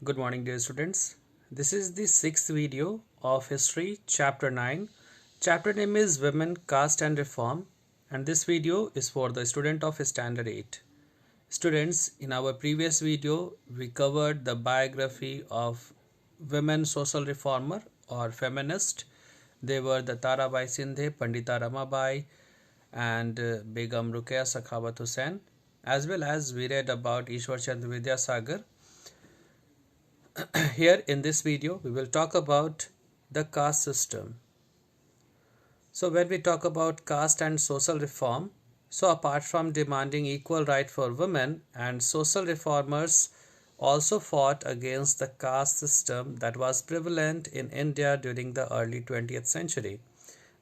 Good morning, dear students. This is the sixth video of History, Chapter 9. Chapter name is Women, Caste and Reform, and this video is for the student of Standard 8. Students, in our previous video, we covered the biography of women social reformer or feminist. They were the Tarabai Sindhe, Pandita Ramabai, and Begum Ruqayya Sakhawat Hussain, as well as we read about Ishwar Chandra Vidyasagar. Here in this video we will talk about the caste system. So when we talk about caste and social reform, so apart from demanding equal right for women, and social reformers also fought against the caste system that was prevalent in India during the early 20th century.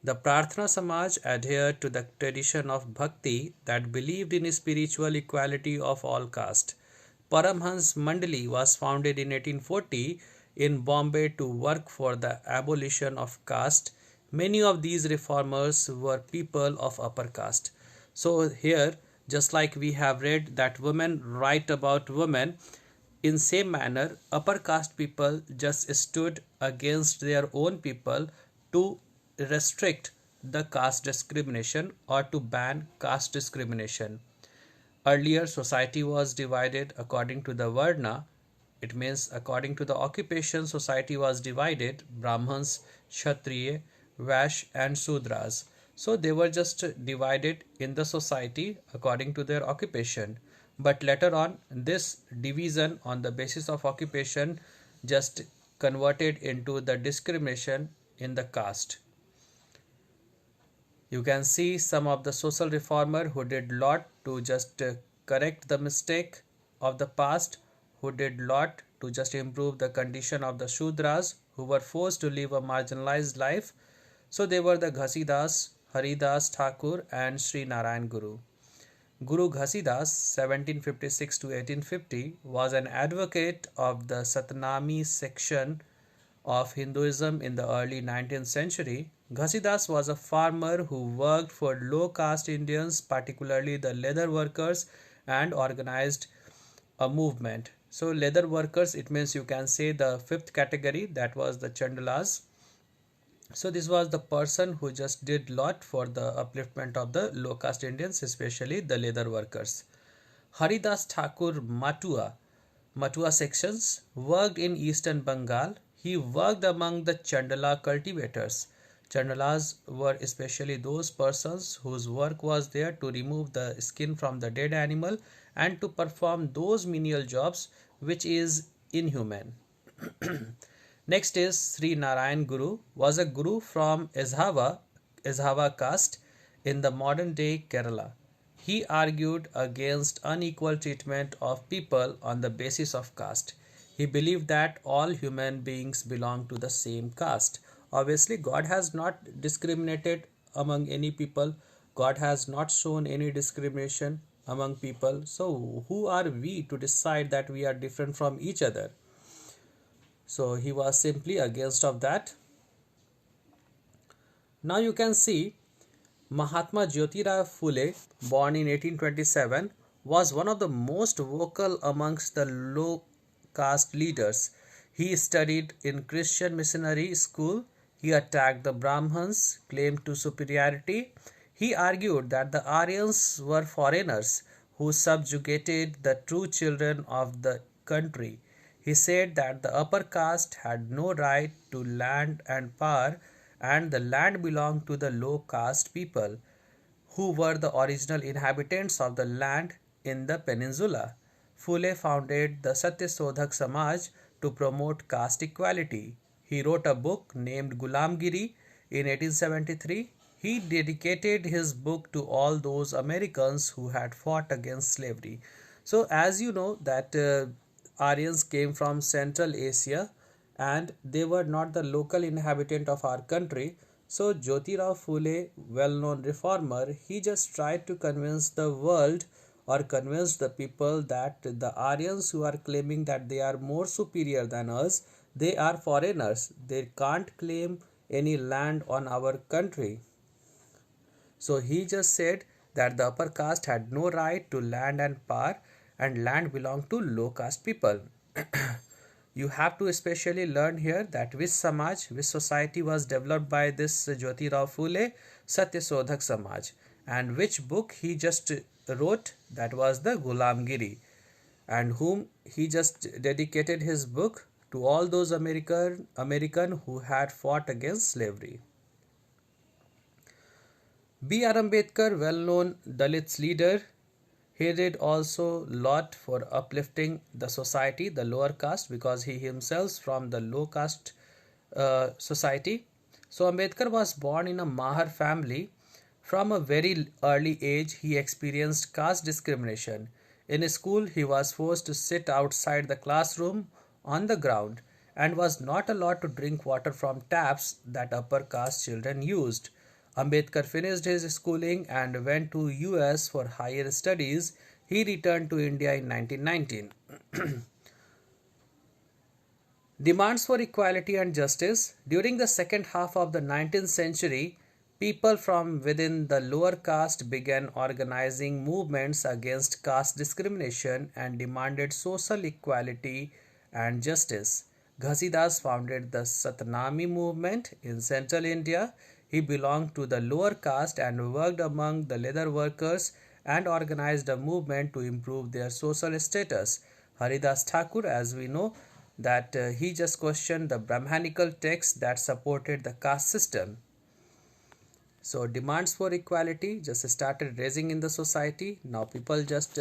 The Prarthana Samaj adhered to the tradition of bhakti that believed in spiritual equality of all castes. Paramhans Mandali was founded in 1840 in Bombay to work for the abolition of caste. Many of these reformers were people of upper caste. So here, just like we have read that women write about women, in same manner, upper caste people just stood against their own people to restrict the caste discrimination or to ban caste discrimination. Earlier, society was divided according to the Varna. It means according to the occupation, society was divided: Brahmins, Kshatriya, Vash, and Sudras. So they were just divided in the society according to their occupation. But later on, this division on the basis of occupation just converted into the discrimination in the caste. You can see some of the social reformer who did lot to just correct the mistake of the past, who did lot to just improve the condition of the Shudras who were forced to live a marginalized life. So they were the Ghasidas, Haridas Thakur and Sri Narayan Guru. Guru Ghasidas 1756 to 1850 was an advocate of the Satnami section of Hinduism in the early 19th century. Ghasidas was a farmer who worked for low caste Indians, particularly the leather workers, and organized a movement. So leather workers, it means you can say the fifth category, that was the Chandalas. So this was the person who just did lot for the upliftment of the low caste Indians, especially the leather workers. Haridas Thakur Matua sections worked in eastern Bengal. He worked among the Chandala cultivators. Chandalas were especially those persons whose work was there to remove the skin from the dead animal and to perform those menial jobs which is inhuman. Next is Sri Narayan Guru, was a guru from Ezhava caste in the modern day Kerala. He argued against unequal treatment of people on the basis of caste. He believed that all human beings belong to the same caste. Obviously, God has not discriminated among any people. God has not shown any discrimination among people. So, who are we to decide that we are different from each other? So, he was simply against of that. Now you can see Mahatma Gyotira Phule, born in 1827, was one of the most vocal amongst the low caste leaders. He studied in Christian missionary school. He attacked the Brahmins, claimed to superiority. He argued that the Aryans were foreigners who subjugated the true children of the country. He said that the upper caste had no right to land and power, and the land belonged to the low caste people, who were the original inhabitants of the land in the peninsula. Phule founded the Satyasodhak Samaj to promote caste equality. He wrote a book named Gulamgiri in 1873. He dedicated his book to all those Americans who had fought against slavery. So as you know that Aryans came from Central Asia and they were not the local inhabitant of our country. So Jyotirao Phule, well-known reformer, he just tried to convince the world or convince the people that the Aryans who are claiming that they are more superior than us, they are foreigners. They can't claim any land on our country. So he just said that the upper caste had no right to land and power, and land belonged to low caste people. You have to especially learn here that which Samaj, which society was developed by this Jyotirao Phule, Satyasodhak Samaj, and which book he just wrote, that was the Gulamgiri, and whom he just dedicated his book to all those American who had fought against slavery. B.R. Ambedkar, well-known Dalits leader, he did also lot for uplifting the society, the lower caste, because he himself from the low caste society. So Ambedkar was born in a Mahar family. From a very early age, he experienced caste discrimination. In school, he was forced to sit outside the classroom on the ground and was not allowed to drink water from taps that upper caste children used. Ambedkar finished his schooling and went to US for higher studies. He returned to India in 1919. Demands for equality and justice. During the second half of the 19th century, people from within the lower caste began organizing movements against caste discrimination and demanded social equality and justice. Ghasidas founded the Satnami movement in central India. He belonged to the lower caste and worked among the leather workers and organized a movement to improve their social status. Haridas Thakur, as we know, that he just questioned the Brahmanical texts that supported the caste system. So demands for equality just started raising in the society. Now people just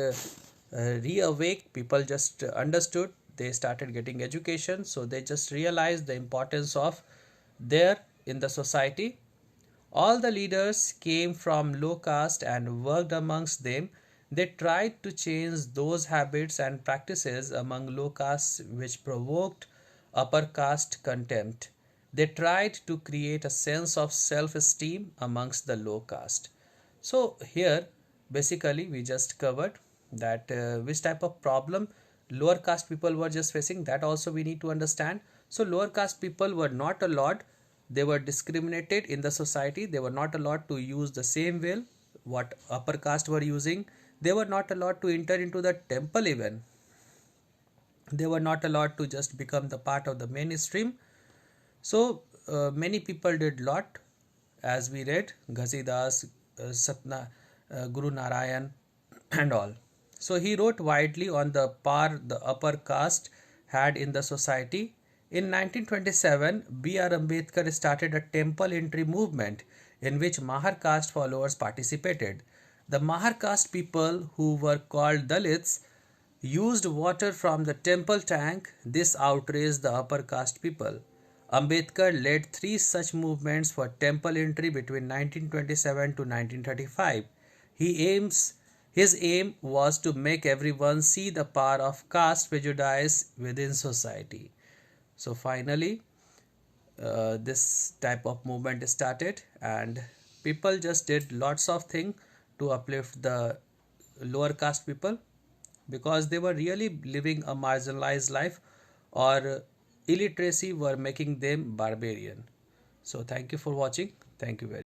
reawake, people just understood, they started getting education, so they just realized the importance of there in the society. All the leaders came from low caste and worked amongst them. They tried to change those habits and practices among low castes which provoked upper caste contempt. They tried to create a sense of self-esteem amongst the low caste. So here basically we just covered that which type of problem lower caste people were just facing, that also we need to understand. So lower caste people were not allowed, they were discriminated in the society, they were not allowed to use the same will what upper caste were using. They were not allowed to enter into the temple even. They were not allowed to just become the part of the mainstream. So many people did lot, as we read, Ghasidas, Guru Narayan and all. So he wrote widely on the power the upper caste had in the society. In 1927, B.R. Ambedkar started a temple entry movement in which Mahar caste followers participated. The Mahar caste people, who were called Dalits, used water from the temple tank. This outraged the upper caste people. Ambedkar led 3 such movements for temple entry between 1927 to 1935. His aim was to make everyone see the power of caste prejudice within society. So finally, this type of movement started and people just did lots of things to uplift the lower caste people because they were really living a marginalized life, or illiteracy were making them barbarian. So thank you for watching. Thank you very much.